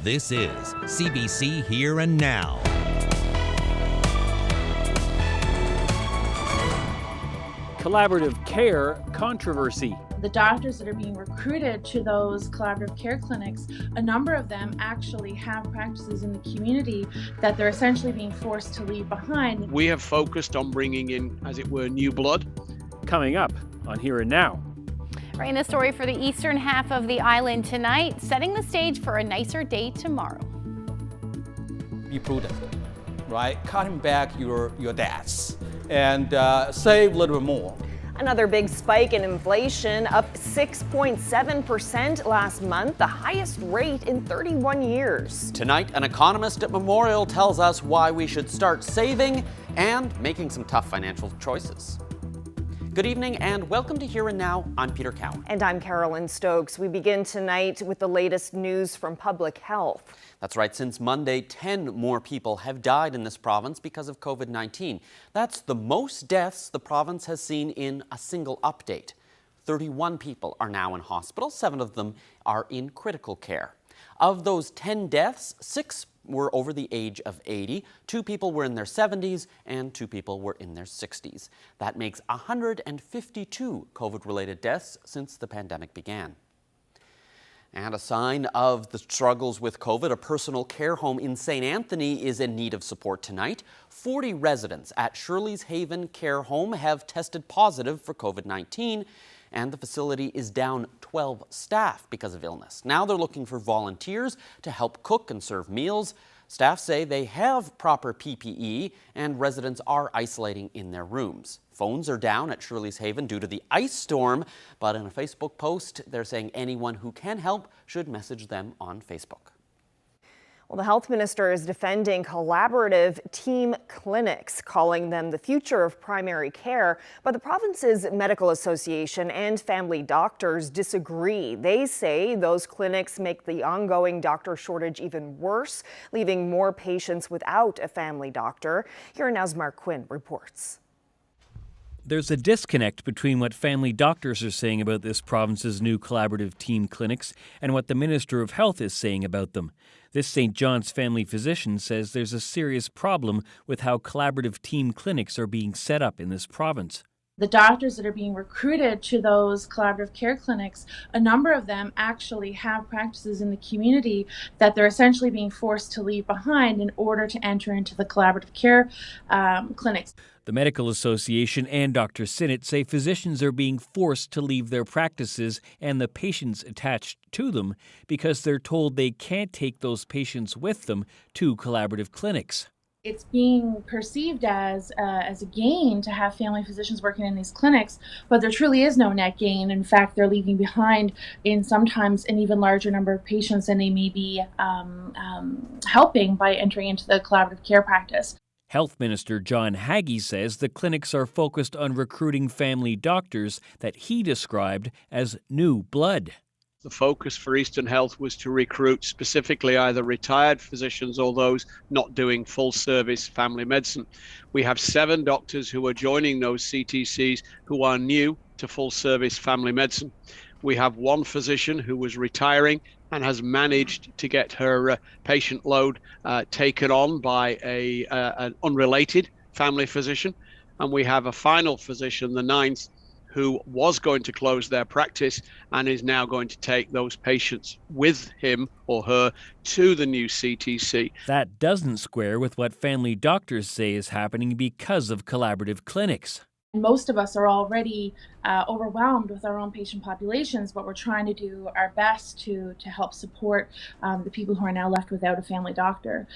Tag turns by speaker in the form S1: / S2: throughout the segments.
S1: This is CBC Here and Now.
S2: Collaborative care controversy.
S3: The doctors that are being recruited to those collaborative care clinics, a number of them actually have practices in the community that they're essentially being forced to leave behind.
S4: We have focused on bringing in, as it were, new blood.
S2: Coming up on Here and Now.
S5: Right, in a story for the eastern half of the island tonight, setting the stage for a nicer day tomorrow.
S6: Be prudent, right? Cutting back your debts and save a little bit more.
S7: Another big spike in inflation, up 6.7% last month, the highest rate in 31 years.
S8: Tonight, an economist at Memorial tells us why we should start saving and making some tough financial choices. Good evening and welcome to Here and Now. I'm Peter Cowan.
S7: And I'm Carolyn Stokes. We begin tonight with the latest news from public health.
S8: That's right. Since Monday, 10 more people have died in this province because of COVID-19. That's the most deaths the province has seen in a single update. 31 people are now in hospital. 7 of them are in critical care. Of those 10 deaths, 6 were over the age of 80, 2 people were in their 70s, and 2 people were in their 60s. That makes 152 COVID-related deaths since the pandemic began. And a sign of the struggles with COVID, a personal care home in St. Anthony is in need of support tonight. 40 residents at Shirley's Haven Care Home have tested positive for COVID-19, and the facility is down 12 staff because of illness. Now they're looking for volunteers to help cook and serve meals. Staff say they have proper PPE and residents are isolating in their rooms. Phones are down at Shirley's Haven due to the ice storm, but in a Facebook post, they're saying anyone who can help should message them on Facebook.
S7: Well, the health minister is defending collaborative team clinics, calling them the future of primary care. But the province's medical association and family doctors disagree. They say those clinics make the ongoing doctor shortage even worse, leaving more patients without a family doctor. Here Now's Mark Quinn reports.
S2: There's a disconnect between what family doctors are saying about this province's new collaborative team clinics and what the Minister of Health is saying about them. This St. John's family physician says there's a serious problem with how collaborative team clinics are being set up in this province.
S3: The doctors that are being recruited to those collaborative care clinics, a number of them actually have practices in the community that they're essentially being forced to leave behind in order to enter into the collaborative care clinics.
S2: The Medical Association and Dr. Sinnott say physicians are being forced to leave their practices and the patients attached to them because they're told they can't take those patients with them to collaborative clinics.
S3: It's being perceived as a gain to have family physicians working in these clinics, but there truly is no net gain. In fact, they're leaving behind in sometimes an even larger number of patients than they may be helping by entering into the collaborative care practice.
S2: Health Minister John Haggie says the clinics are focused on recruiting family doctors that he described as new blood.
S4: The focus for Eastern Health was to recruit specifically either retired physicians or those not doing full service family medicine. We have 7 doctors who are joining those CTCs who are new to full service family medicine. We have 1 physician who was retiring and has managed to get her patient load taken on by an unrelated family physician. And we have a final physician, the 9th, who was going to close their practice and is now going to take those patients with him or her to the new CTC.
S2: That doesn't square with what family doctors say is happening because of collaborative clinics.
S3: Most of us are already overwhelmed with our own patient populations, but we're trying to do our best to help support the people who are now left without a family doctor.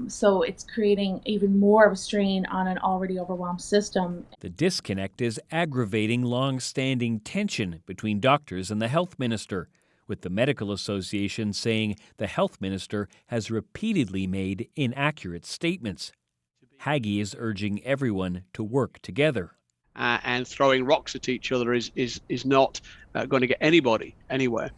S3: So it's creating even more of a strain on an already overwhelmed system.
S2: The disconnect is aggravating long-standing tension between doctors and the health minister, with the Medical Association saying the health minister has repeatedly made inaccurate statements. Haggie is urging everyone to work together.
S4: And throwing rocks at each other is not going to get anybody anywhere.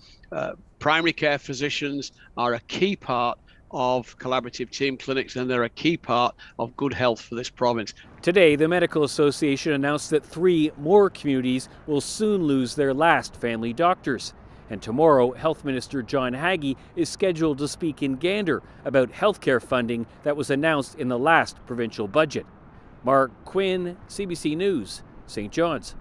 S4: Primary care physicians are a key part of collaborative team clinics, and they're a key part of good health for this province.
S2: Today, the Medical Association announced that 3 more communities will soon lose their last family doctors. And tomorrow, Health Minister John Haggie is scheduled to speak in Gander about healthcare funding that was announced in the last provincial budget. Mark Quinn, CBC News, St. John's.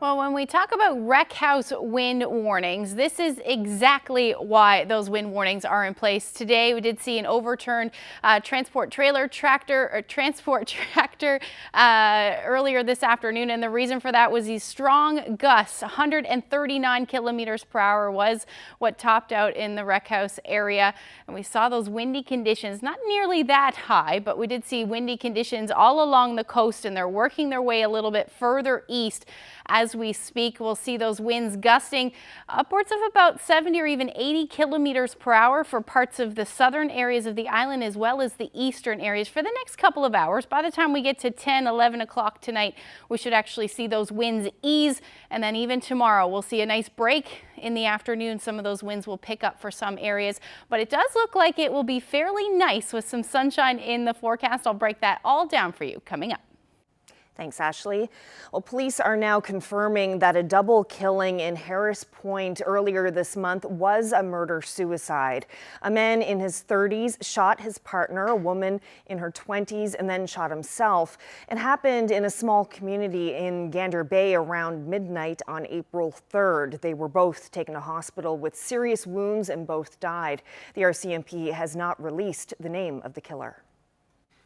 S5: Well, when we talk about wreck house wind warnings, this is exactly why those wind warnings are in place. Today, we did see an overturned transport tractor earlier this afternoon, and the reason for that was these strong gusts. 139 kilometers per hour was what topped out in the wreck house area, and we saw those windy conditions, not nearly that high, but we did see windy conditions all along the coast, and they're working their way a little bit further east. As we speak, we'll see those winds gusting upwards of about 70 or even 80 kilometers per hour for parts of the southern areas of the island as well as the eastern areas for the next couple of hours. By the time we get to 10, 11 o'clock tonight, we should actually see those winds ease. And then even tomorrow, we'll see a nice break in the afternoon. Some of those winds will pick up for some areas, but it does look like it will be fairly nice with some sunshine in the forecast. I'll break that all down for you coming up.
S7: Thanks, Ashley. Well, police are now confirming that a double killing in Harris Point earlier this month was a murder-suicide. A man in his 30s shot his partner, a woman in her 20s, and then shot himself. It happened in a small community in Gander Bay around midnight on April 3rd. They were both taken to hospital with serious wounds and both died. The RCMP has not released the name of the killer.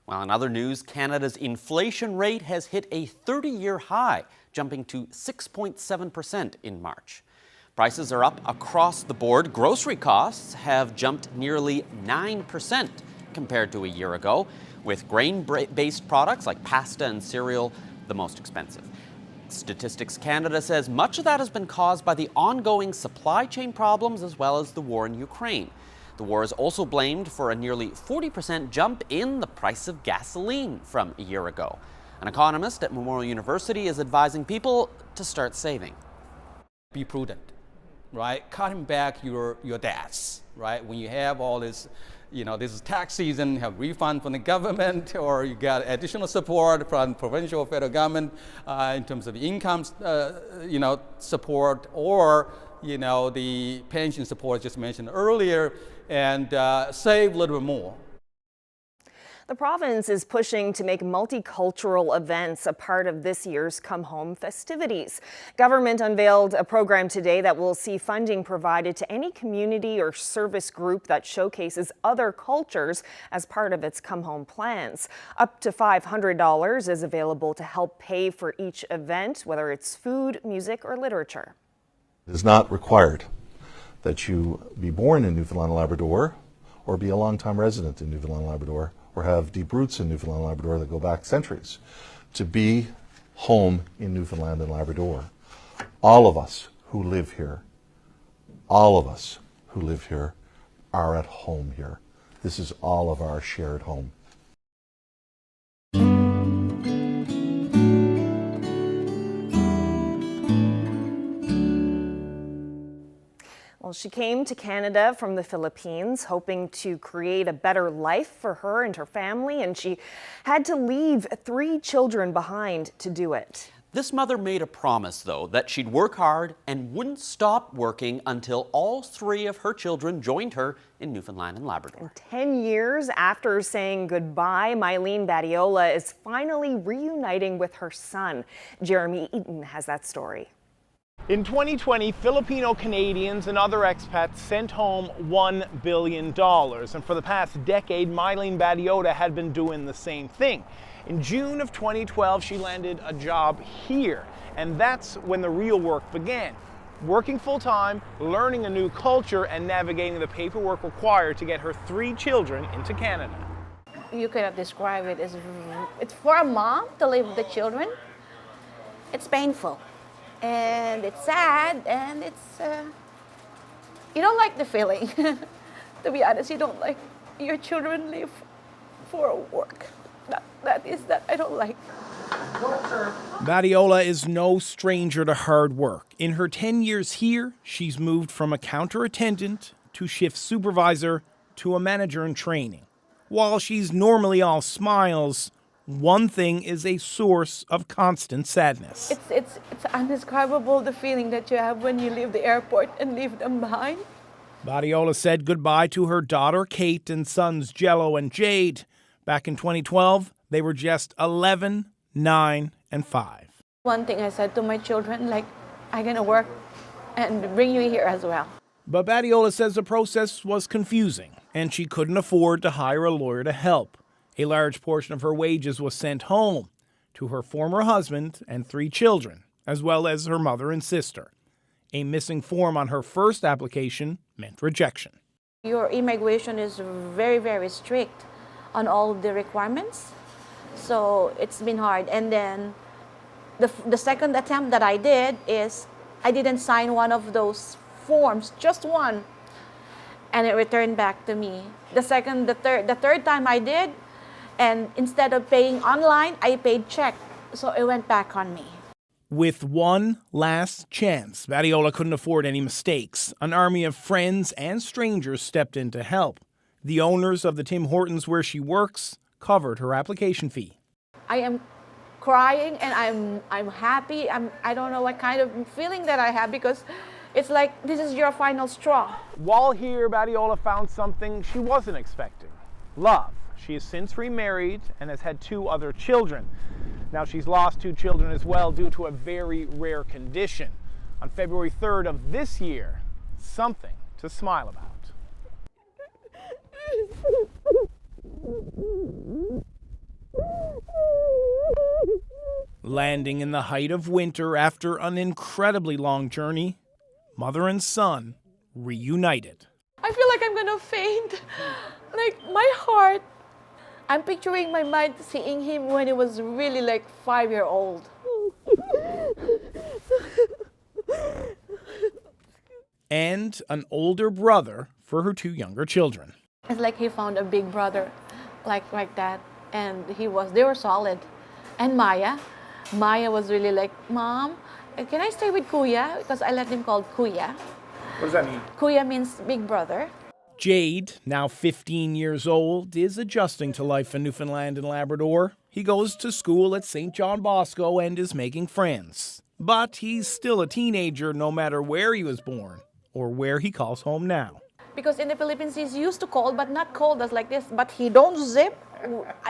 S8: Well, in other news, Canada's inflation rate has hit a 30-year high, jumping to 6.7% in March. Prices are up across the board. Grocery costs have jumped nearly 9% compared to a year ago, with grain-based products like pasta and cereal the most expensive. Statistics Canada says much of that has been caused by the ongoing supply chain problems as well as the war in Ukraine. The war is also blamed for a nearly 40% jump in the price of gasoline from a year ago. An economist at Memorial University is advising people to start saving.
S6: Be prudent, right? Cutting back your debts, right? When you have all this, this is tax season, you have refund from the government, or you got additional support from provincial or federal government in terms of income, support, or the pension support just mentioned earlier, and save a little bit more.
S7: The province is pushing to make multicultural events a part of this year's Come Home festivities. Government unveiled a program today that will see funding provided to any community or service group that showcases other cultures as part of its Come Home plans. Up to $500 is available to help pay for each event, whether it's food, music, or literature.
S9: It is not required that you be born in Newfoundland and Labrador or be a long-time resident in Newfoundland and Labrador or have deep roots in Newfoundland and Labrador that go back centuries to be home in Newfoundland and Labrador. All of us who live here are at home here. This is all of our shared home.
S7: Well, she came to Canada from the Philippines, hoping to create a better life for her and her family, and she had to leave 3 children behind to do it.
S8: This mother made a promise, though, that she'd work hard and wouldn't stop working until all 3 of her children joined her in Newfoundland and Labrador.
S7: And 10 years after saying goodbye, Mylene Badiola is finally reuniting with her son. Jeremy Eaton has that story.
S10: In 2020, Filipino Canadians and other expats sent home $1 billion. And for the past decade, Mylene Badiola had been doing the same thing. In June of 2012, she landed a job here. And that's when the real work began. Working full-time, learning a new culture, and navigating the paperwork required to get her 3 children into Canada.
S11: You cannot describe it as, it's for a mom to live with the children. It's painful. And it's sad, and it's, you don't like the feeling. To be honest, you don't like your children live for work. That I don't like.
S12: Badiola is no stranger to hard work. In her 10 years here, she's moved from a counter attendant to shift supervisor to a manager in training. While she's normally all smiles, one thing is a source of constant sadness.
S11: It's indescribable, the feeling that you have when you leave the airport and leave them behind.
S12: Badiola said goodbye to her daughter Kate and sons Jello and Jade. Back in 2012, they were just 11, 9, and 5.
S11: One thing I said to my children, like, I'm going to work and bring you here as well.
S12: But Badiola says the process was confusing, and she couldn't afford to hire a lawyer to help. A large portion of her wages was sent home to her former husband and 3 children, as well as her mother and sister. A missing form on her first application meant rejection.
S11: Your immigration is very, very strict on all the requirements, so it's been hard. And then the second attempt that I did is I didn't sign one of those forms, just one, and it returned back to me. The third time I did, and instead of paying online, I paid check, so it went back on me.
S12: With one last chance, Badiola couldn't afford any mistakes. An army of friends and strangers stepped in to help. The owners of the Tim Hortons where she works covered her application fee.
S11: I am crying and I'm happy. I don't know what kind of feeling that I have, because it's like this is your final straw.
S10: While here, Badiola found something she wasn't expecting: love. She has since remarried and has had 2 other children. Now she's lost 2 children as well due to a very rare condition. On February 3rd of this year, something to smile about.
S12: Landing in the height of winter after an incredibly long journey, mother and son reunited.
S11: I feel like I'm gonna faint. Like my heart. I'm picturing my mind seeing him when he was really like 5-year-old.
S12: And an older brother for her 2 younger children.
S11: It's like he found a big brother like that, and they were solid. And Maya was really like, Mom, can I stay with Kuya? Because I let him call Kuya.
S10: What does that mean?
S11: Kuya means big brother.
S12: Jade, now 15 years old, is adjusting to life in Newfoundland and Labrador. He goes to school at St. John Bosco and is making friends. But he's still a teenager no matter where he was born or where he calls home now.
S11: Because in the Philippines, he's used to cold, but not cold as like this. But he don't zip,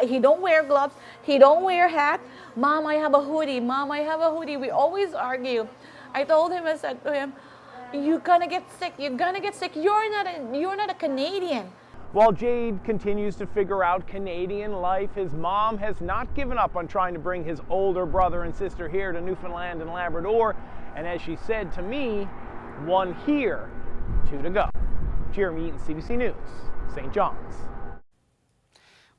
S11: he don't wear gloves, he don't wear hat. Mom, I have a hoodie. Mom, I have a hoodie. We always argue. I told him, I said to him, you're gonna get sick. You're gonna get sick. You're not a Canadian.
S10: While Jade continues to figure out Canadian life, his mom has not given up on trying to bring his older brother and sister here to Newfoundland and Labrador. And as she said to me, 1 here, 2 to go. Jeremy Eaton, CBC News, St. John's.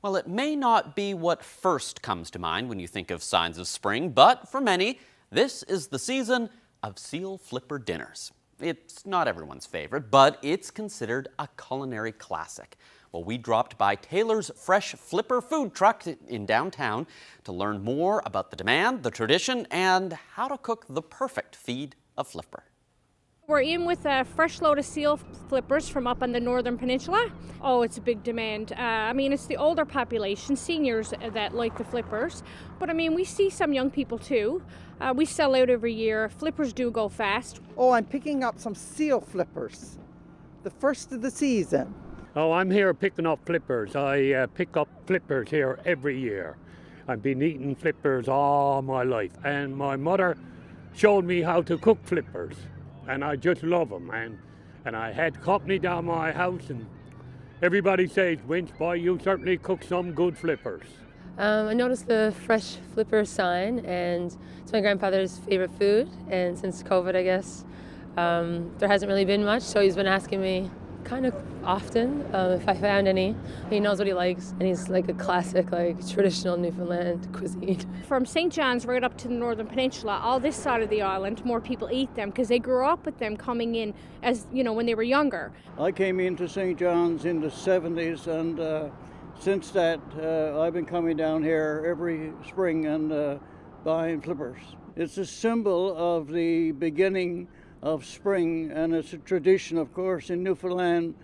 S8: Well, it may not be what first comes to mind when you think of signs of spring, but for many, this is the season of seal flipper dinners. It's not everyone's favorite, but it's considered a culinary classic. Well, we dropped by Taylor's Fresh Flipper food truck in downtown to learn more about the demand, the tradition, and how to cook the perfect feed of flipper.
S13: We're in with a fresh load of seal flippers from up on the Northern Peninsula. Oh, it's a big demand. I mean, it's the older population, seniors that like the flippers. But I mean, we see some young people too. We sell out every year. Flippers do go fast.
S14: Oh, I'm picking up some seal flippers, the first of the season.
S15: Oh, I'm here picking up flippers. I pick up flippers here every year. I've been eating flippers all my life, and my mother showed me how to cook flippers. And I just love them, and I had company down my house, and everybody says, Winch, boy, you certainly cook some good flippers.
S16: I noticed the fresh flipper sign, and it's my grandfather's favorite food, and since COVID, I guess, there hasn't really been much, so he's been asking me kind of often if I found any. He knows what he likes, and he's like a classic, like traditional Newfoundland cuisine.
S13: From St. John's right up to the Northern Peninsula, all this side of the island, more people eat them because they grew up with them coming in as, you know, when they were younger.
S17: I came into St. John's in the 70s, and since that, I've been coming down here every spring and buying flippers. It's a symbol of the beginning of spring, and it's a tradition, of course, in Newfoundland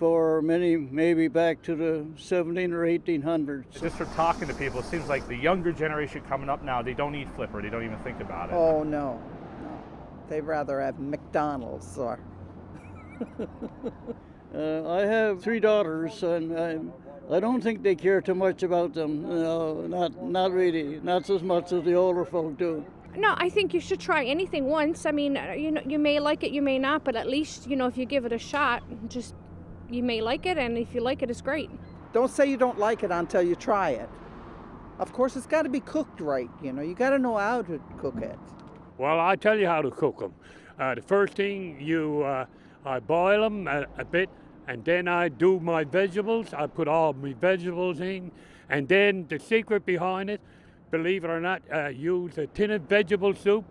S17: for many, maybe back to the 17 or 1800s.
S18: Just from talking to people, it seems like the younger generation coming up now, they don't eat flipper, they don't even think about it.
S14: Oh, no. They'd rather have McDonald's or...
S17: I have 3 daughters, and I don't think they care too much about them. No, not really, not as much as the older folk do.
S13: No, I think you should try anything once. I mean, you may like it, you may not, but at least, if you give it a shot, you may like it, and if you like it, it's great.
S14: Don't say you don't like it until you try it. Of course, it's got to be cooked right, you got to know how to cook it.
S15: Well, I tell you how to cook them. The first thing, I boil them a bit, and then I do my vegetables. I put all my vegetables in, and then the secret behind it, believe it or not, use a tin of vegetable soup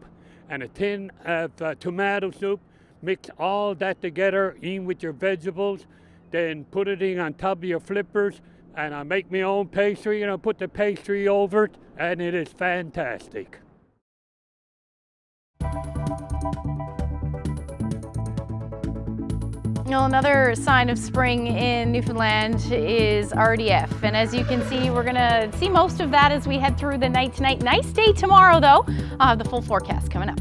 S15: and a tin of tomato soup. Mix all that together in with your vegetables, then put it in on top of your flippers, and I make my own pastry, and I put the pastry over it, and it is fantastic.
S5: Another sign of spring in Newfoundland is RDF, and as you can see, we're gonna see most of that as we head through the night tonight. Nice day tomorrow, though. I'll have the full forecast coming up.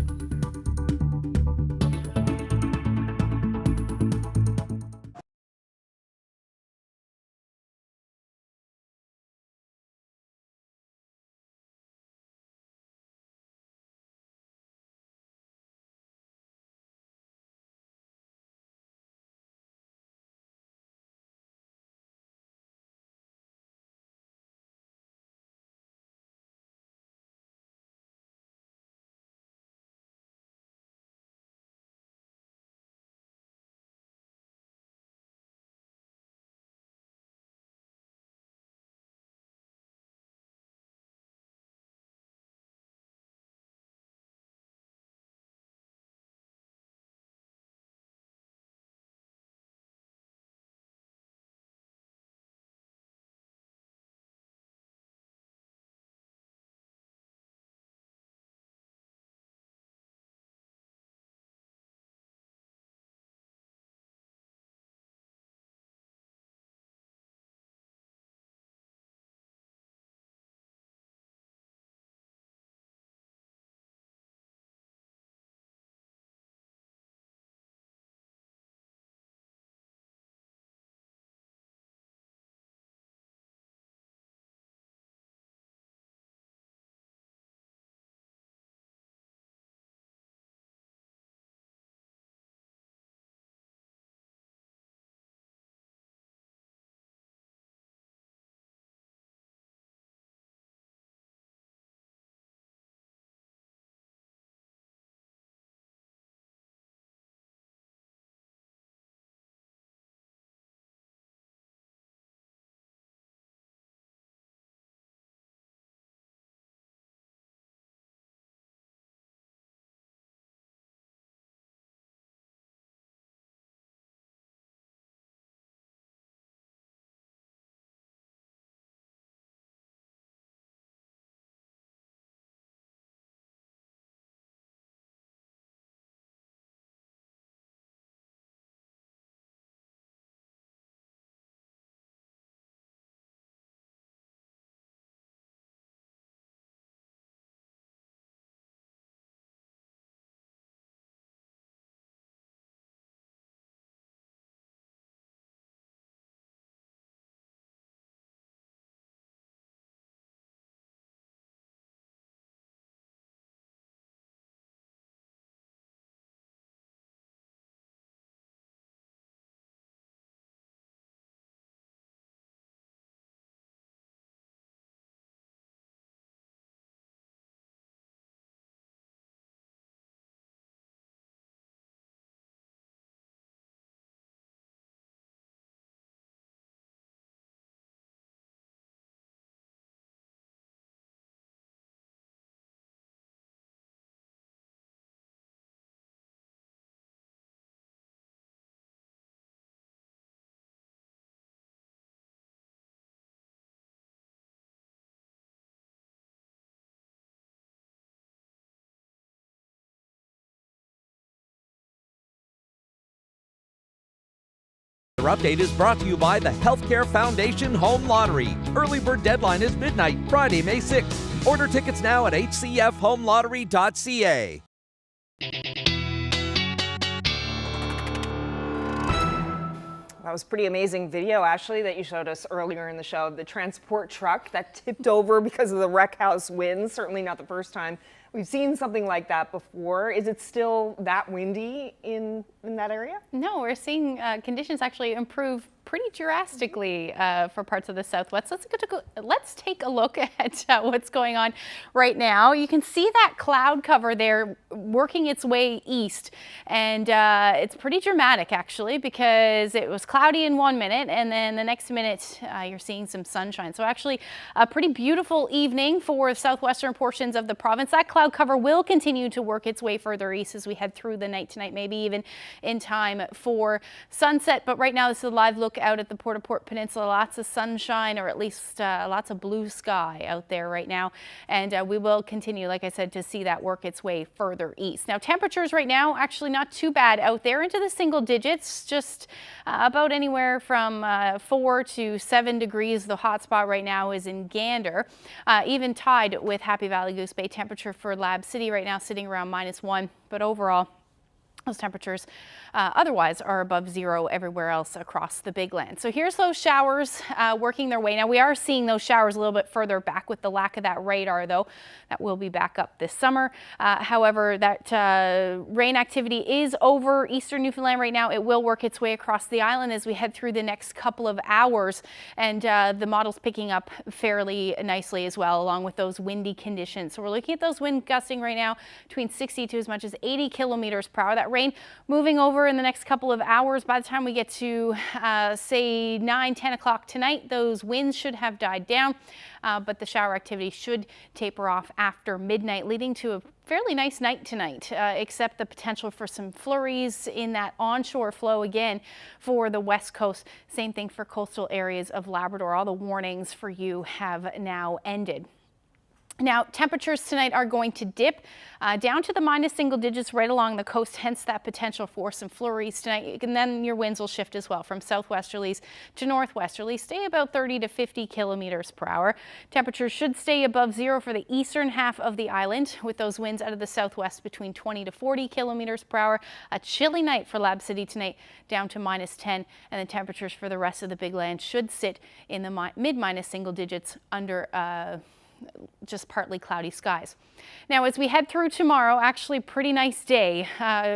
S1: update is brought to you by the Healthcare Foundation Home Lottery. Early bird deadline is midnight, Friday, May 6th. Order tickets now at hcfhomelottery.ca.
S7: That was pretty amazing video, Ashley, that you showed us earlier in the show of the transport truck that tipped over because of the wreck house winds. Certainly not the first time we've seen something like that before. Is it still that windy in that area?
S5: No, we're seeing conditions actually improve pretty drastically for parts of the Southwest. Let's take a look at what's going on right now. You can see that cloud cover there working its way east, and it's pretty dramatic actually, because it was cloudy in 1 minute and then the next minute you're seeing some sunshine. So actually a pretty beautiful evening for southwestern portions of the province. That cloud cover will continue to work its way further east as we head through the night tonight, maybe even in time for sunset. But right now this is a live look out at the Port-au-Port Peninsula. Lots of sunshine, or at least lots of blue sky out there right now. And we will continue, like I said, to see that work its way further east. Now temperatures right now actually not too bad out there, into the single digits, just about anywhere from 4 to 7 degrees. The hot spot right now is in Gander, even tied with Happy Valley Goose Bay. Temperature for Lab City right now sitting around -1, but overall those temperatures otherwise are above zero everywhere else across the Big Land. So here's those showers working their way. Now we are seeing those showers a little bit further back with the lack of that radar, though. That will be back up this summer. However, that rain activity is over eastern Newfoundland right now. It will work its way across the island as we head through the next couple of hours. And the model's picking up fairly nicely as well, along with those windy conditions. So we're looking at those wind gusting right now between 60 to as much as 80 kilometers per hour. That rain moving over in the next couple of hours. By the time we get to say 9-10 o'clock tonight, those winds should have died down, but the shower activity should taper off after midnight, leading to a fairly nice night tonight, except the potential for some flurries in that onshore flow again for the west coast. Same thing for coastal areas of Labrador. All the warnings for you have now ended. Now, temperatures tonight are going to dip down to the minus single digits right along the coast, hence that potential for some flurries tonight. And then your winds will shift as well from southwesterlies to northwesterlies, stay about 30 to 50 kilometers per hour. Temperatures should stay above zero for the eastern half of the island, with those winds out of the southwest between 20 to 40 kilometers per hour. A chilly night for Lab City tonight, down to -10, and the temperatures for the rest of the Big Land should sit in the mid-minus single digits under just partly cloudy skies. Now, as we head through tomorrow, actually pretty nice day.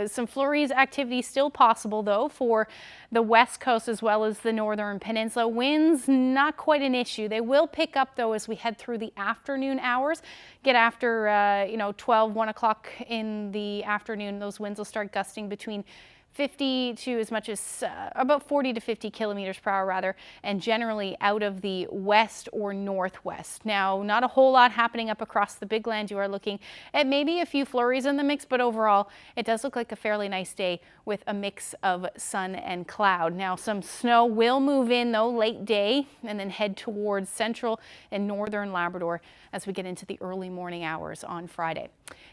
S5: Some flurries activity still possible, though, for the west coast as well as the northern peninsula. Winds, not quite an issue. They will pick up, though, as we head through the afternoon hours. Get after, 12, 1 o'clock in the afternoon, those winds will start gusting between 50 to as much as about 40 to 50 kilometers per hour rather, and generally out of the west or northwest. Now, not a whole lot happening up across the Big Land. You are looking at maybe a few flurries in the mix, but overall it does look like a fairly nice day with a mix of sun and cloud. Now, some snow will move in though late day and then head towards central and northern Labrador as we get into the early morning hours on Friday.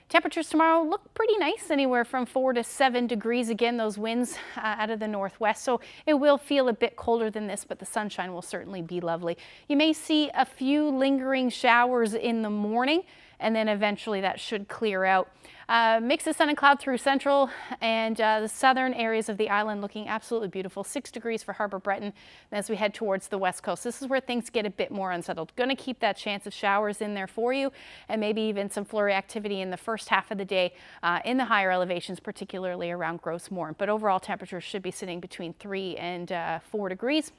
S5: Temperatures tomorrow look pretty nice, anywhere from 4 to 7 degrees. Again, those winds out of the northwest, so it will feel a bit colder than this, but the sunshine will certainly be lovely. You may see a few lingering showers in the morning, and then eventually that should clear out. Mix of sun and cloud through central and the southern areas of the island looking absolutely beautiful. 6 degrees for Harbour Breton as we head towards the west coast. This is where things get a bit more unsettled. Going to keep that chance of showers in there for you, and maybe even some flurry activity in the first half of the day in the higher elevations, particularly around Gross Moor. But overall temperatures should be sitting between 3 and 4 degrees,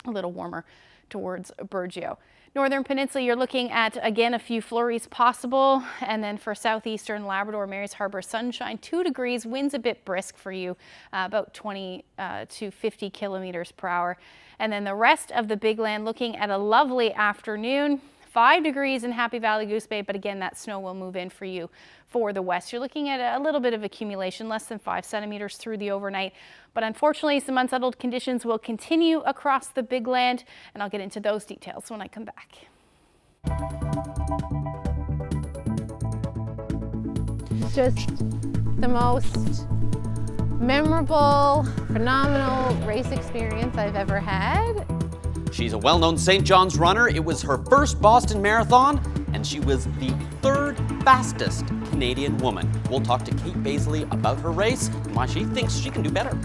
S5: a little warmer towards Burgeo. Northern Peninsula, you're looking at, again, a few flurries possible. And then for southeastern Labrador, Mary's Harbour, sunshine, 2 degrees, winds a bit brisk for you, about 20 to 50 kilometers per hour. And then the rest of the Big Land looking at a lovely afternoon. 5 degrees in Happy Valley Goose Bay, but again, that snow will move in for you for the west. You're looking at a little bit of accumulation, less than 5 centimeters through the overnight. But unfortunately, some unsettled conditions will continue across the Big Land, and I'll get into those details when I come back.
S19: Just the most
S5: memorable, phenomenal race experience I've ever had.
S8: She's a well-known St. John's runner. It was her first Boston Marathon, and she was the third fastest Canadian woman. We'll talk to Kate Baisley about her race and why she thinks she can do better.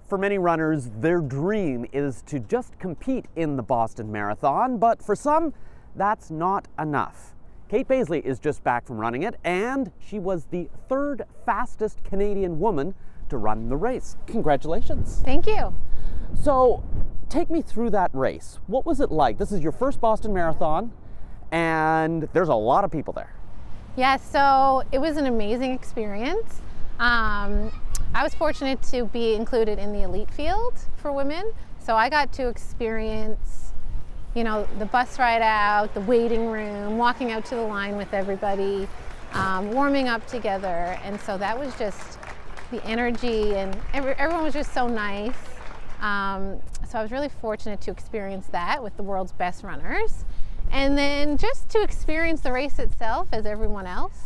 S8: For many runners, their dream is to just compete in the Boston Marathon, but for some, that's not enough. Kate Baisley is just back from running it, and she was the third fastest Canadian woman to run the race. Congratulations.
S5: Thank you.
S8: So, take me through that race. What was it like? This is your first Boston Marathon, and there's a lot of people there.
S5: Yeah, so it was an amazing experience. I was fortunate to be included in the elite field for women, so I got to experience, you know, the bus ride out, the waiting room, walking out to the line with everybody, warming up together, and so that was just the energy, and everyone was just so nice. So I was really fortunate to experience that with the world's best runners, and then just to experience the race itself as everyone else.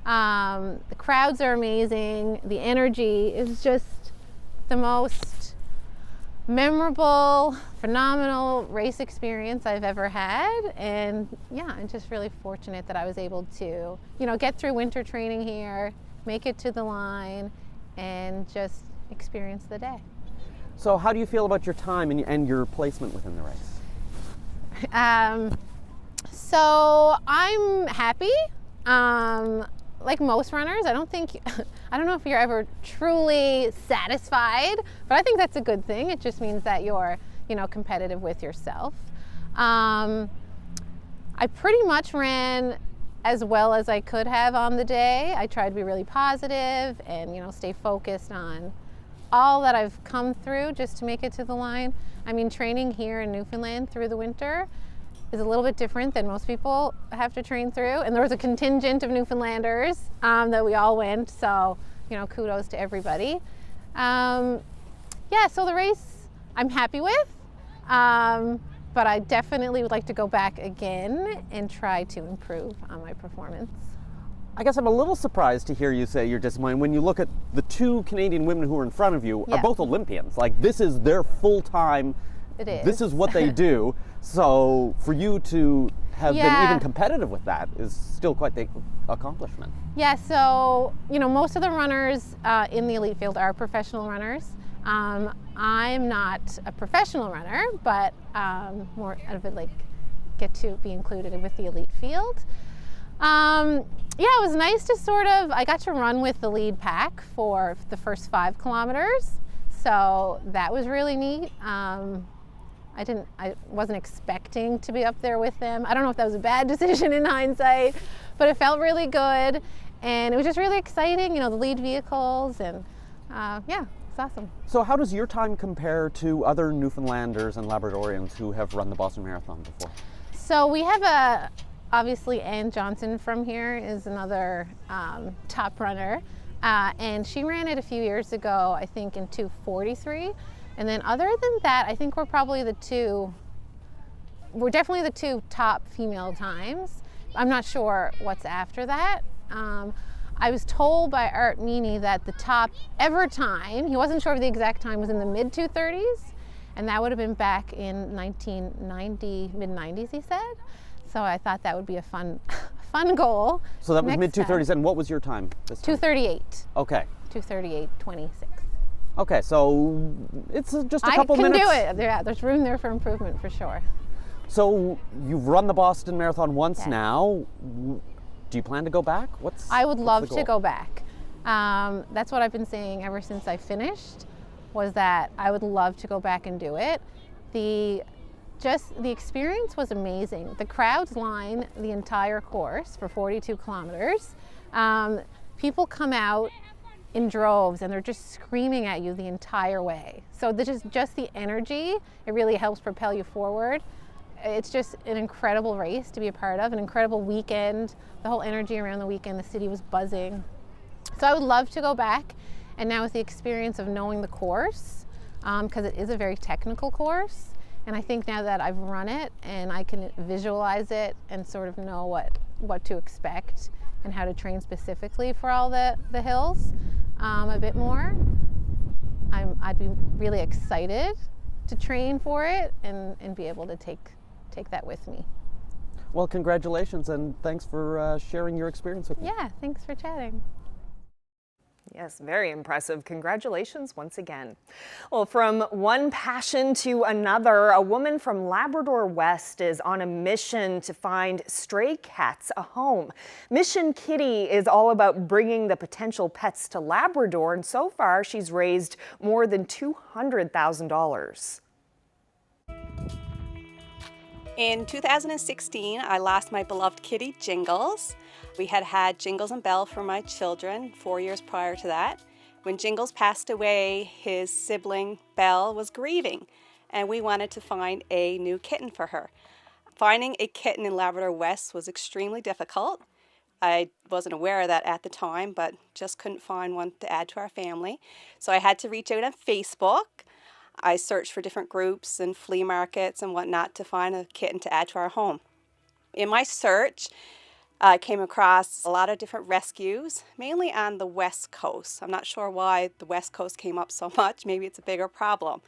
S5: The crowds are amazing. The energy is just the most memorable, phenomenal race experience I've ever had. And yeah, I'm just really fortunate that I was able to, get through winter training here, make it to the line, and just experience the day.
S8: So how do you feel about your time and your placement within the race?
S5: So I'm happy. Like most runners, I don't know if you're ever truly satisfied, but I think that's a good thing. It just means that you're, competitive with yourself. I pretty much ran as well as I could have on the day. I tried to be really positive and, stay focused on all that I've come through just to make it to the line. I mean, training here in Newfoundland through the winter is a little bit different than most people have to train through. And there was a contingent of Newfoundlanders that we all went, so kudos to everybody. So the race I'm happy with, but I definitely would like to go back again and try to improve on my performance.
S8: I guess I'm a little surprised to hear you say you're disappointed when you look at the two Canadian women who are in front of you are both Olympians. Like, this is their full-time, this is what they do. So for you to have been even competitive with that is still quite the accomplishment. Yeah, so, most of the runners in the elite field are professional runners. I'm not a professional runner, but more of it, get to be included with the elite field. It was nice to I got to run with the lead pack for the first 5 kilometers. So that was really neat. I wasn't expecting to be up there with them. I don't know if that was a bad decision in hindsight, but it felt really good. And it was just really exciting, the lead vehicles, and it's awesome. So how does your time compare to other Newfoundlanders and Labradorians who have run the Boston Marathon before? So we have obviously Ann Johnson from here is another top runner. And she ran it a few years ago, I think in 2:43. And then other than that, I think we're definitely the 2 top female times. I'm not sure what's after that. I was told by Art Meany that the top ever time, he wasn't sure of the exact time, was in the mid-2:30s, and that would have been back in 1990, mid-90s, he said. So I thought that would be a fun goal. So that was mid-2:30s, and what was your time this time? 2:38. Okay. 2:38:26. Okay, so it's just a couple minutes. I can do it. Yeah, there's room there for improvement for sure. So you've run the Boston Marathon once now. Do you plan to go back? I would love to go back. That's what I've been saying ever since I finished, was that I would love to go back and do it. The experience was amazing. The crowds line the entire course for 42 kilometers. People come out in droves and they're just screaming at you the entire way. So this is just the energy. It really helps propel you forward. It's just an incredible race to be a part of, an incredible weekend. The whole energy around the weekend, the city was buzzing. So I would love to go back, and now with the experience of knowing the course, because it is a very technical course, and I think now that I've run it and I can visualize it and sort of know what to expect and how to train specifically for all the hills a bit more, I'd be really excited to train for it and be able to take that with me. Well, congratulations, and thanks for sharing your experience with me. Yeah, thanks for chatting.
S7: Yes, very impressive. Congratulations once again. Well, from one passion to another, a woman from Labrador West is on a mission to find stray cats a home. Mission Kitty is all about bringing the potential pets to Labrador, and so far she's raised more than $200,000.
S19: In 2016, I lost my beloved kitty, Jingles. We had Jingles and Belle for my children 4 years prior to that. When Jingles passed away, his sibling, Belle, was grieving, and we wanted to find a new kitten for her. Finding a kitten in Labrador West was extremely difficult. I wasn't aware of that at the time, but just couldn't find one to add to our family. So I had to reach out on Facebook. I searched for different groups and flea markets and whatnot to find a kitten to add to our home. In my search, I came across a lot of different rescues, mainly on the West Coast. I'm not sure why the West Coast came up so much. Maybe it's a bigger problem.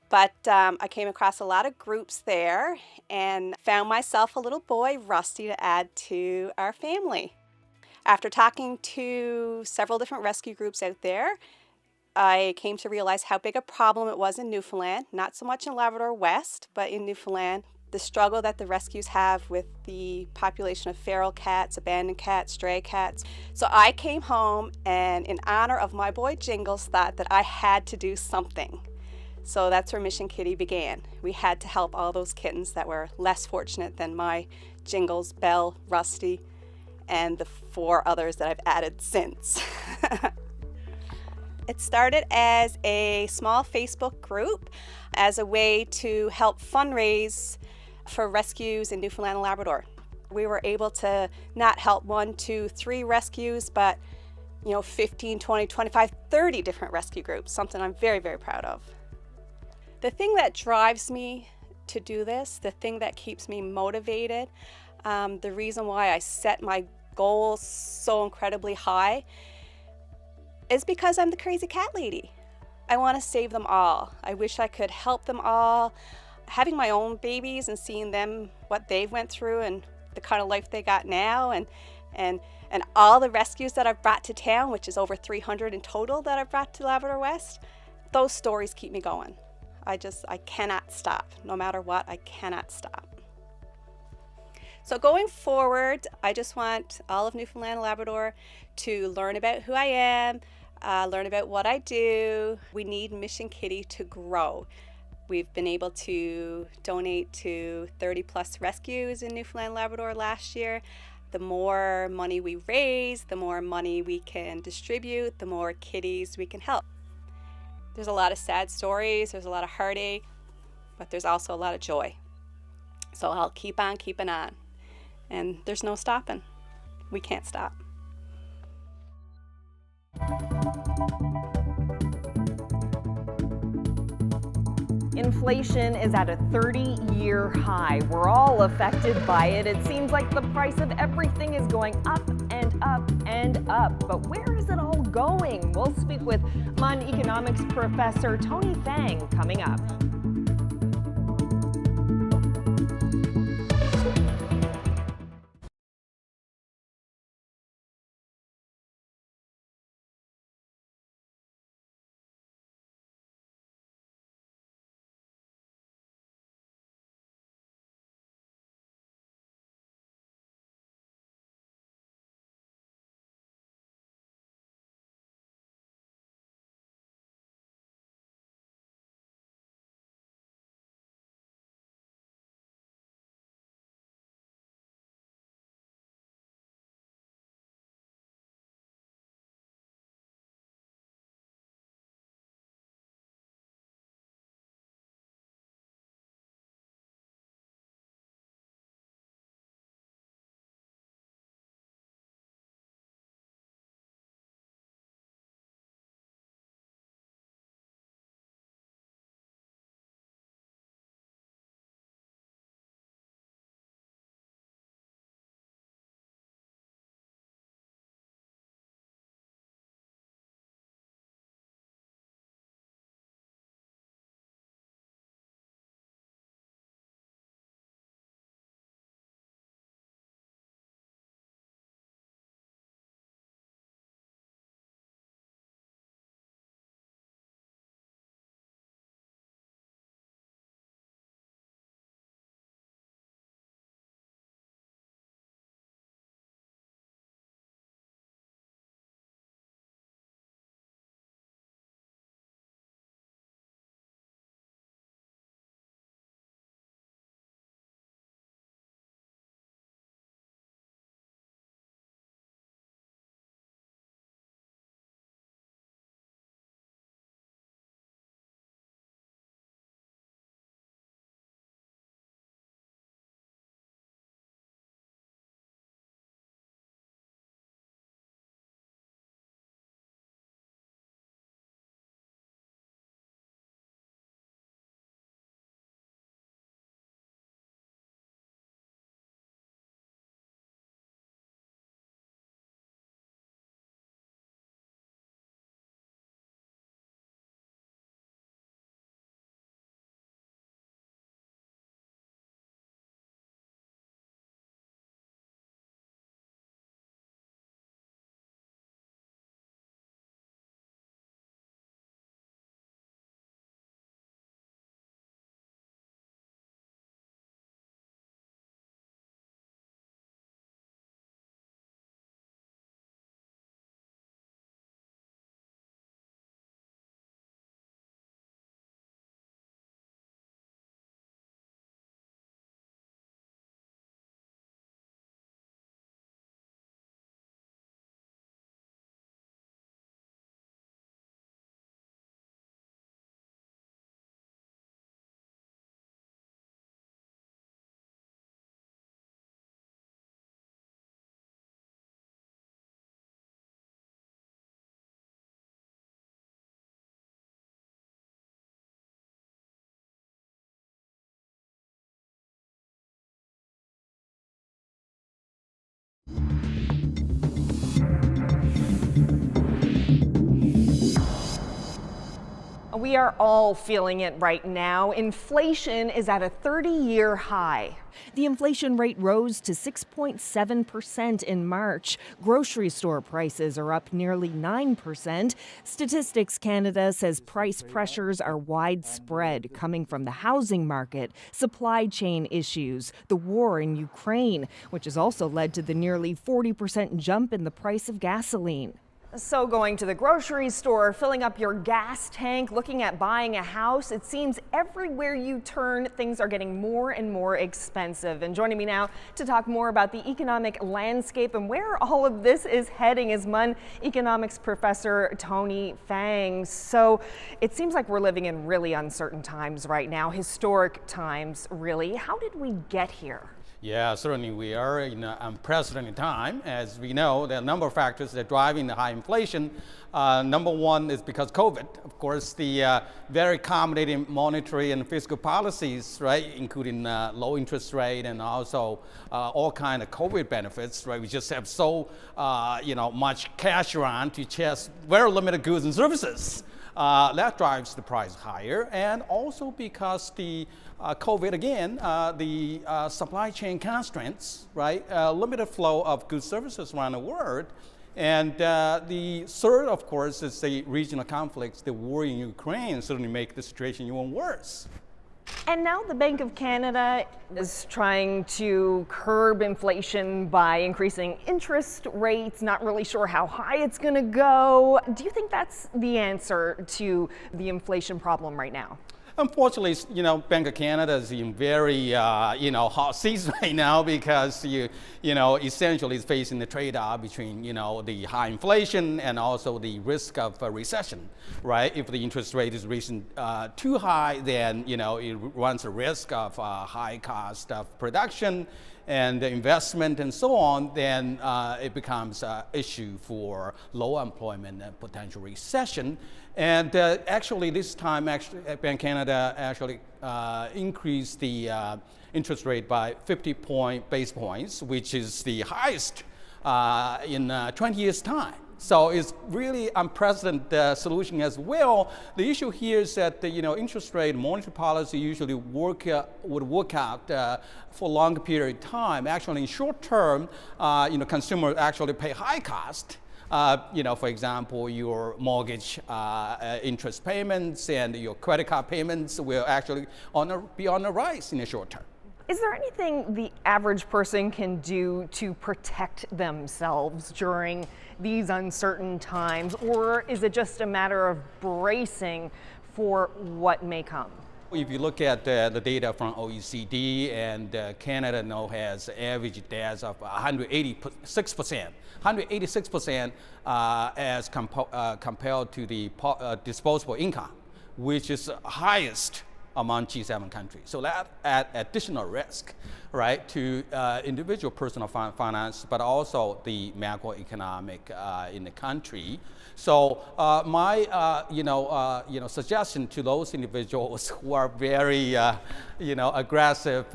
S19: But I came across a lot of groups there and found myself a little boy, Rusty, to add to our family. After talking to several different rescue groups out there, I came to realize how big a problem it was in Newfoundland, not so much in Labrador West, but in Newfoundland. The struggle that the rescues have with the population of feral cats, abandoned cats, stray cats. So I came home and in honor of my boy Jingles thought that I had to do something. So that's where Mission Kitty began. We had to help all those kittens that were less fortunate than my Jingles, Belle, Rusty, and the 4 others that I've added since. It started as a small Facebook group as a way to help fundraise for rescues in Newfoundland and Labrador. We were able to not help 1, 2, 3 rescues, but 15, 20, 25, 30 different rescue groups, something I'm very, very proud of. The thing that drives me to do this, the thing that keeps me motivated, the reason why I set my goals so incredibly high is because I'm the crazy cat lady. I want to save them all. I wish I could help them all. Having my own babies and seeing them, what they've went through and the kind of life they got now, and all the rescues that I've brought to town, which is over 300 in total that I've brought to Labrador West, those stories keep me going. I cannot stop. No matter what, I cannot stop. So going forward, I just want all of Newfoundland and Labrador to learn about who I am, learn about what I do. We need Mission Kitty to grow. We've been able to donate to 30 plus rescues in Newfoundland and Labrador last year. The more money we raise, the more money we can distribute, the more kitties we can help. There's a lot of sad stories, there's a lot of heartache, but there's also a lot of joy. So I'll keep on keeping on. And there's no stopping. We can't stop.
S7: Inflation is at a 30-year high. We're all affected by it. It seems like the price of everything is going up and up and up. But where is it all going? We'll speak with MUN economics professor Tony Fang coming up. We are all feeling it right now. Inflation is at a 30-year high. The inflation rate rose to 6.7% in March. Grocery store prices are up nearly 9%. Statistics Canada says price pressures are widespread, coming from the housing market, supply chain issues, the war in Ukraine, which has also led to the nearly 40% jump in the price of gasoline. So going to the grocery store, filling up your gas tank, looking at buying a house, it seems everywhere you turn, things are getting more and more expensive. And joining me now to talk more about the economic landscape and where all of this is heading is MUN economics professor Tony Fang. So it seems like we're living in really uncertain times right now, historic times, really. How did we get here?
S6: Yeah, certainly we are in an unprecedented time. As we know, there are a number of factors that are driving the high inflation. Number one is because COVID. Of course, the very accommodating monetary and fiscal policies, right, including low interest rate and also all kind of COVID benefits, right? We just have so, much cash around to chase very limited goods and services. That drives the price higher, and also because the COVID again, the supply chain constraints, right? Limited flow of goods services around the world. And the third, of course, is the regional conflicts. The war in Ukraine certainly make the situation even worse.
S7: And now the Bank of Canada is trying to curb inflation by increasing interest rates, not really sure how high it's going to go. Do you think that's the answer to the inflation problem right now?
S6: Unfortunately, Bank of Canada is in very, hot season right now because essentially is facing the trade-off between, the high inflation and also the risk of a recession, right? If the interest rate is risen too high, then, it runs a risk of high cost of production and investment and so on, then it becomes an issue for low employment and potential recession. And actually, this time, Bank of Canada actually increased the interest rate by 50 basis points, which is the highest in 20 years' time. So it's really unprecedented solution as well. The issue here is that interest rate monetary policy usually would work out for a longer period of time. Actually, in short term, consumers actually pay high cost. For example, your mortgage interest payments and your credit card payments will actually be on the rise in the short term.
S7: Is there anything the average person can do to protect themselves during these uncertain times, or is it just a matter of bracing for what may come?
S6: If you look at the data from OECD, and Canada now has average deaths of 186% as compared to the disposable income, which is highest among G7 countries. So that add additional risk, right, to individual personal finance, but also the macroeconomic in the country. So my suggestion to those individuals who are very aggressive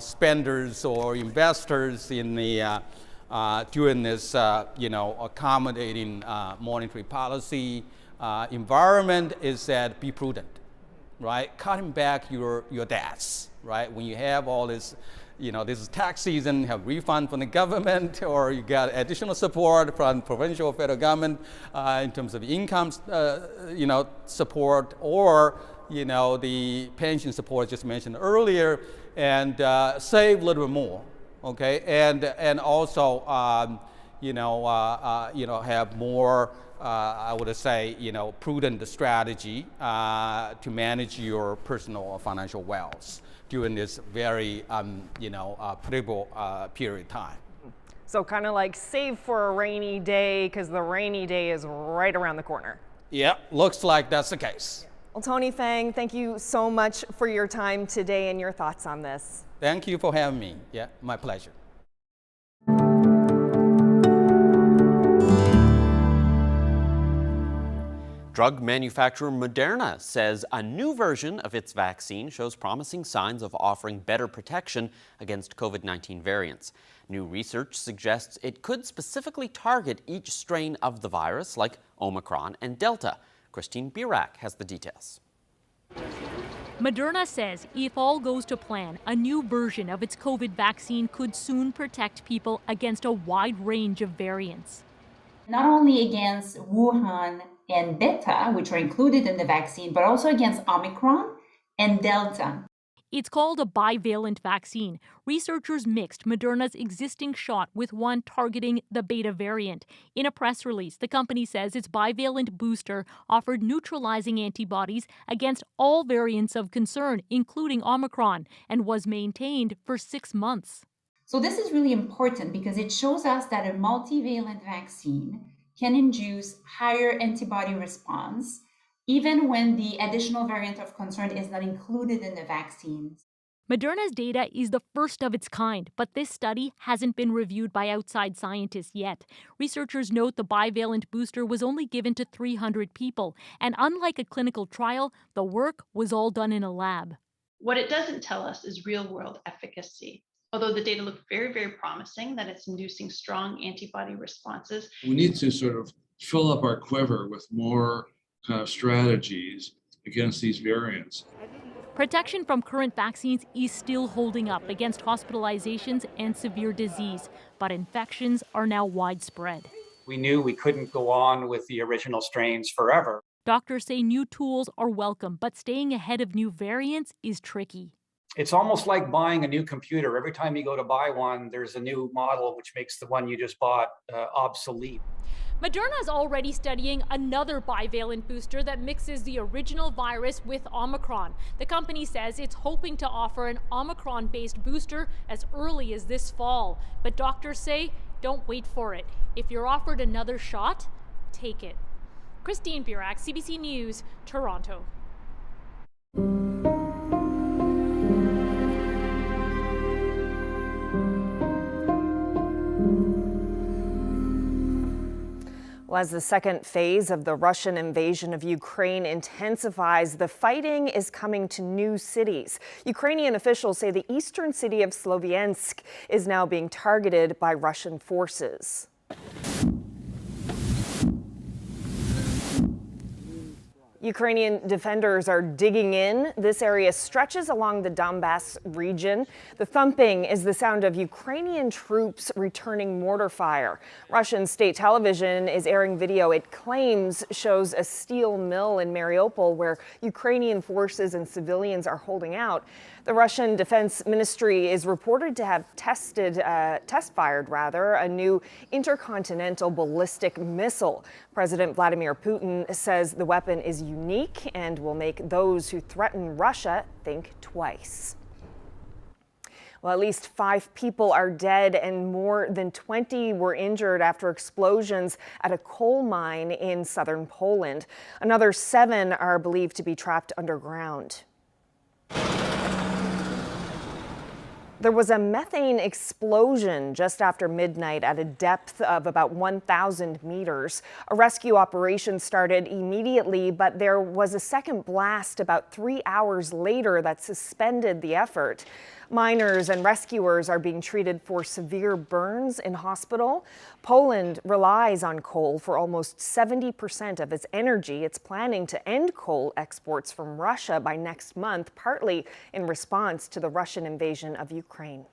S6: spenders or investors in the during this accommodating monetary policy environment is that be prudent. Right, cutting back your debts, right? When you have all this, this is tax season, you have refund from the government, or you got additional support from provincial or federal government in terms of income, support, or the pension support just mentioned earlier, and save a little bit more, okay? And also, have more. I would say, prudent strategy to manage your personal or financial wealth during this very, predictable period of time.
S7: So kind of like save for a rainy day, because the rainy day is right around the corner.
S6: Yeah, looks like that's the case.
S7: Well, Tony Fang, thank you so much for your time today and your thoughts on this.
S6: Thank you for having me. Yeah, my pleasure.
S8: Drug manufacturer Moderna says a new version of its vaccine shows promising signs of offering better protection against COVID-19 variants. New research suggests it could specifically target each strain of the virus, like Omicron and Delta. Christine Birak has the details.
S20: Moderna says if all goes to plan, a new version of its COVID vaccine could soon protect people against a wide range of variants.
S21: Not only against Wuhan and Beta, which are included in the vaccine, but also against Omicron and Delta.
S20: It's called a bivalent vaccine. Researchers mixed Moderna's existing shot with one targeting the Beta variant. In a press release, the company says its bivalent booster offered neutralizing antibodies against all variants of concern, including Omicron, and was maintained for 6 months.
S21: So this is really important because it shows us that a multivalent vaccine can induce higher antibody response even when the additional variant of concern is not included in the vaccines.
S20: Moderna's data is the first of its kind, but this study hasn't been reviewed by outside scientists yet. Researchers note the bivalent booster was only given to 300 people, and unlike a clinical trial, the work was all done in a lab.
S22: What it doesn't tell us is real-world efficacy. Although the data look very, very promising that it's inducing strong antibody responses.
S23: We need to sort of fill up our quiver with more kind of strategies against these variants.
S20: Protection from current vaccines is still holding up against hospitalizations and severe disease, but infections are now widespread.
S24: We knew we couldn't go on with the original strains forever.
S20: Doctors say new tools are welcome, but staying ahead of new variants is tricky.
S24: It's almost like buying a new computer. Every time you go to buy one, there's a new model which makes the one you just bought obsolete.
S20: Moderna is already studying another bivalent booster that mixes the original virus with Omicron. The company says it's hoping to offer an Omicron-based booster as early as this fall. But doctors say, don't wait for it. If you're offered another shot, take it. Christine Birak, CBC News, Toronto.
S7: Well, as the second phase of the Russian invasion of Ukraine intensifies, the fighting is coming to new cities. Ukrainian officials say the eastern city of Sloviansk is now being targeted by Russian forces. Ukrainian defenders are digging in. This area stretches along the Donbass region. The thumping is the sound of Ukrainian troops returning mortar fire. Russian state television is airing video it claims shows a steel mill in Mariupol where Ukrainian forces and civilians are holding out. The Russian Defense Ministry is reported to have test-fired a new intercontinental ballistic missile. President Vladimir Putin says the weapon is unique and will make those who threaten Russia think twice. Well, at least 5 people are dead and more than 20 were injured after explosions at a coal mine in southern Poland. Another 7 are believed to be trapped underground. There was a methane explosion just after midnight at a depth of about 1,000 meters. A rescue operation started immediately, but there was a second blast about 3 hours later that suspended the effort. Miners and rescuers are being treated for severe burns in hospital. Poland relies on coal for almost 70% of its energy. It's planning to end coal exports from Russia by next month, partly in response to the Russian invasion of Ukraine.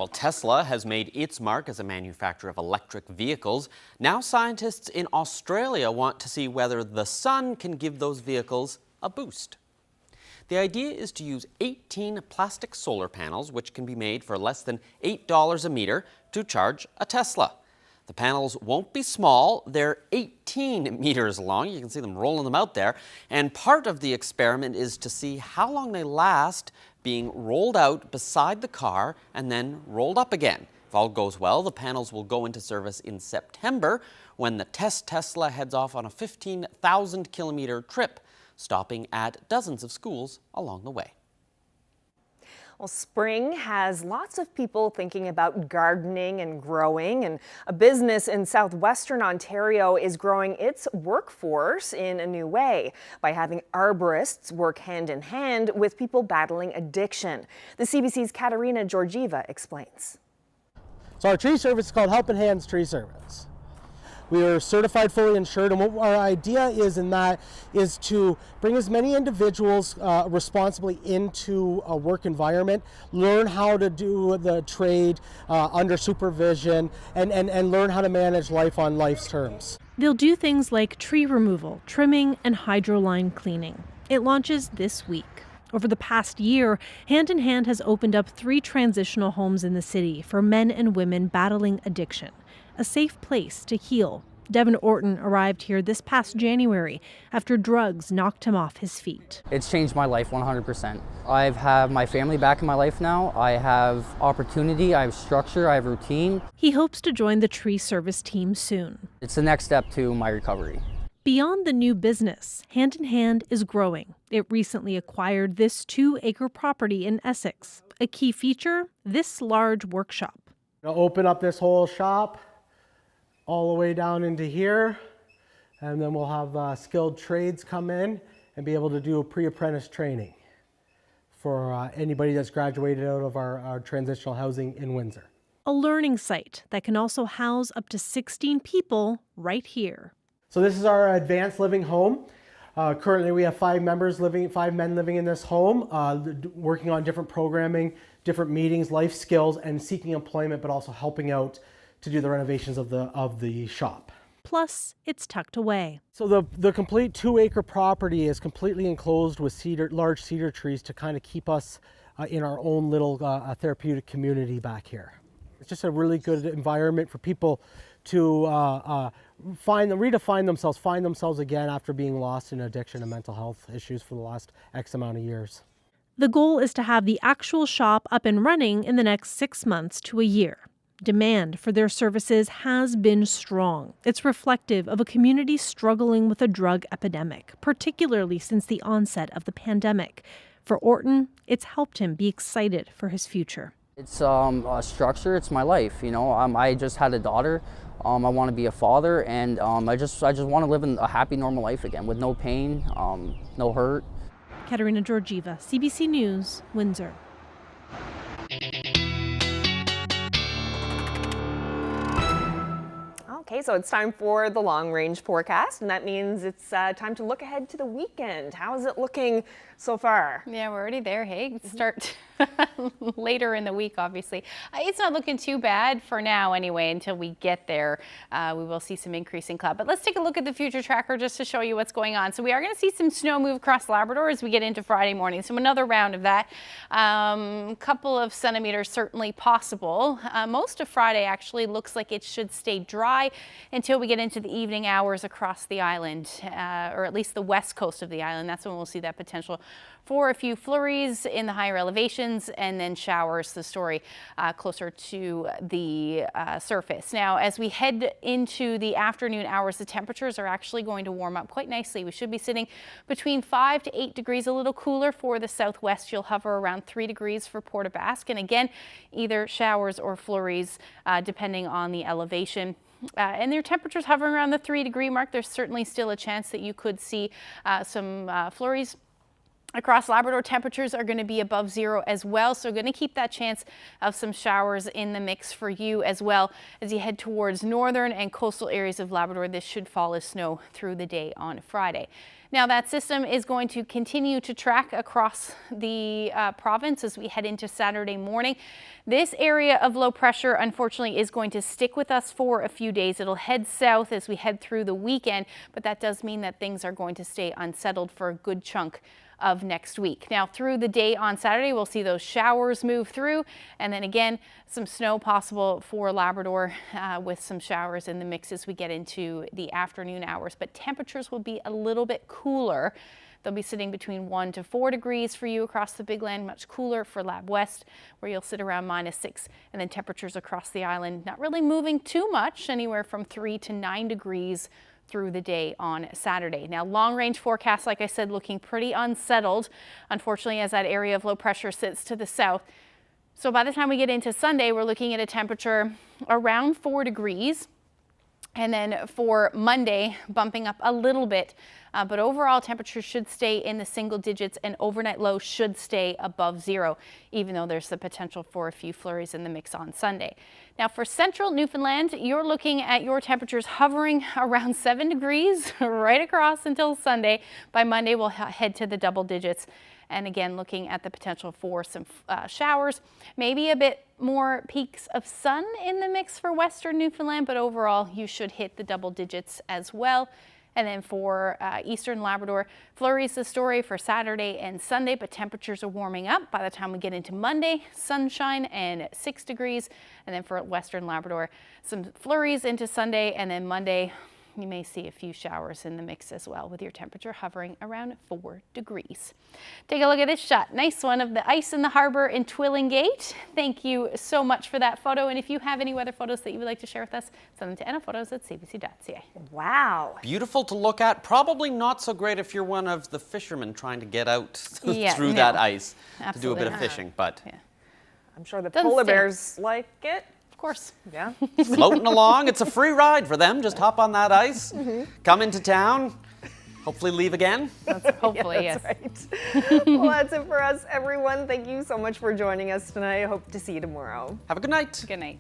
S8: While Tesla has made its mark as a manufacturer of electric vehicles, now scientists in Australia want to see whether the sun can give those vehicles a boost. The idea is to use 18 plastic solar panels, which can be made for less than $8 a meter, to charge a Tesla. The panels won't be small. They're 18 meters long. You can see them rolling them out there. And part of the experiment is to see how long they last being rolled out beside the car and then rolled up again. If all goes well, the panels will go into service in September when the test Tesla heads off on a 15,000-kilometer trip, stopping at dozens of schools along the way.
S7: Well, spring has lots of people thinking about gardening and growing, and a business in southwestern Ontario is growing its workforce in a new way by having arborists work hand in hand with people battling addiction. The CBC's Katerina Georgieva explains.
S2: So our tree service is called Helping Hands Tree Service. We are certified, fully insured, and what our idea is in that is to bring as many individuals responsibly into a work environment, learn how to do the trade under supervision, and learn how to manage life on life's terms.
S3: They'll do things like tree removal, trimming, and hydroline cleaning. It launches this week. Over the past year, Hand in Hand has opened up 3 transitional homes in the city for men and women battling addiction. A safe place to heal. Devin Orton arrived here this past January after drugs knocked him off his feet.
S4: It's changed my life 100%. I have my family back in my life now. I have opportunity, I have structure, I have routine.
S3: He hopes to join the tree service team soon.
S4: It's the next step to my recovery.
S3: Beyond the new business, Hand in Hand is growing. It recently acquired this 2-acre property in Essex. A key feature, this large workshop.
S2: I'll open up this whole shop all the way down into here, and then we'll have skilled trades come in and be able to do a pre-apprentice training for anybody that's graduated out of our transitional housing in Windsor.
S3: A learning site that can also house up to 16 people right here.
S2: So this is our advanced living home. Currently we have 5 men living in this home, working on different programming, different meetings, life skills, and seeking employment, but also helping out to do the renovations of the shop.
S3: Plus, it's tucked away.
S2: So the complete 2-acre property is completely enclosed with large cedar trees to kind of keep us in our own little therapeutic community back here. It's just a really good environment for people to redefine themselves, find themselves again after being lost in addiction and mental health issues for the last X amount of years.
S3: The goal is to have the actual shop up and running in the next 6 months to a year. Demand for their services has been strong. It's reflective of a community struggling with a drug epidemic, particularly since the onset of the pandemic. For Orton, it's helped him be excited for his future.
S4: It's a structure, it's my life, you know. I just had a daughter. I want to be a father, and I just want to live in a happy, normal life again with no pain, no hurt.
S3: Katerina Georgieva, CBC News, Windsor.
S7: Okay, so it's time for the long-range forecast, and that means it's time to look ahead to the weekend. How is it looking so far?
S5: Yeah, we're already there. Hey, start later in the week, obviously. It's not looking too bad for now anyway until we get there. We will see some increasing cloud. But let's take a look at the future tracker just to show you what's going on. So we are going to see some snow move across Labrador as we get into Friday morning. So another round of that. Couple of centimeters certainly possible. Most of Friday actually looks like it should stay dry until we get into the evening hours across the island, or at least the west coast of the island. That's when we'll see that potential for a few flurries in the higher elevations and then showers, the story closer to the surface. Now, as we head into the afternoon hours, the temperatures are actually going to warm up quite nicely. We should be sitting between 5 to 8 degrees, a little cooler for the southwest. You'll hover around 3 degrees for Port aux Basques, and again, either showers or flurries depending on the elevation. And their temperatures hovering around the 3-degree mark. There's certainly still a chance that you could see some flurries. Across Labrador, temperatures are going to be above 0 as well, so going to keep that chance of some showers in the mix for you as well. As you head towards northern and coastal areas of Labrador, this should fall as snow through the day on Friday. Now that system is going to continue to track across the province as we head into Saturday morning. This area of low pressure, unfortunately, is going to stick with us for a few days. It'll head south as we head through the weekend, but that does mean that things are going to stay unsettled for a good chunk of next week. Now through the day on Saturday, we'll see those showers move through, and then again some snow possible for Labrador with some showers in the mix as we get into the afternoon hours. But temperatures will be a little bit cooler. They'll be sitting between 1 to 4 degrees for you across the Big Land, much cooler for Lab West, where you'll sit around -6, and then temperatures across the island not really moving too much, anywhere from 3 to 9 degrees through the day on Saturday. Now long range forecast, like I said, looking pretty unsettled, unfortunately, as that area of low pressure sits to the south. So by the time we get into Sunday, we're looking at a temperature around 4 degrees. And then for Monday, bumping up a little bit, but overall temperatures should stay in the single digits and overnight lows should stay above 0, even though there's the potential for a few flurries in the mix on Sunday. Now for central Newfoundland, you're looking at your temperatures hovering around 7 degrees right across until Sunday. By Monday, we'll head to the double digits. And again, looking at the potential for some showers, maybe a bit more peaks of sun in the mix for western Newfoundland, but overall you should hit the double digits as well. And then for eastern Labrador, flurries the story for Saturday and Sunday, but temperatures are warming up by the time we get into Monday. Sunshine and 6 degrees. And then for western Labrador, some flurries into Sunday, and then Monday, you may see a few showers in the mix as well, with your temperature hovering around 4 degrees. Take a look at this shot. Nice one of the ice in the harbor in Twillingate. Thank you so much for that photo. And if you have any weather photos that you would like to share with us, send them to nfphotos@cbc.ca.
S7: Wow.
S8: Beautiful to look at. Probably not so great if you're one of the fishermen trying to get out through that ice to do a bit of fishing. But
S7: I'm sure the polar bears like it.
S5: Of course.
S7: Yeah.
S8: Floating along. It's a free ride for them. Just hop on that ice, come into town, hopefully leave again.
S5: Hopefully,
S7: yeah, that's right. Well, that's it for us, everyone. Thank you so much for joining us tonight. I hope to see you tomorrow.
S8: Have a good night.
S5: Good night.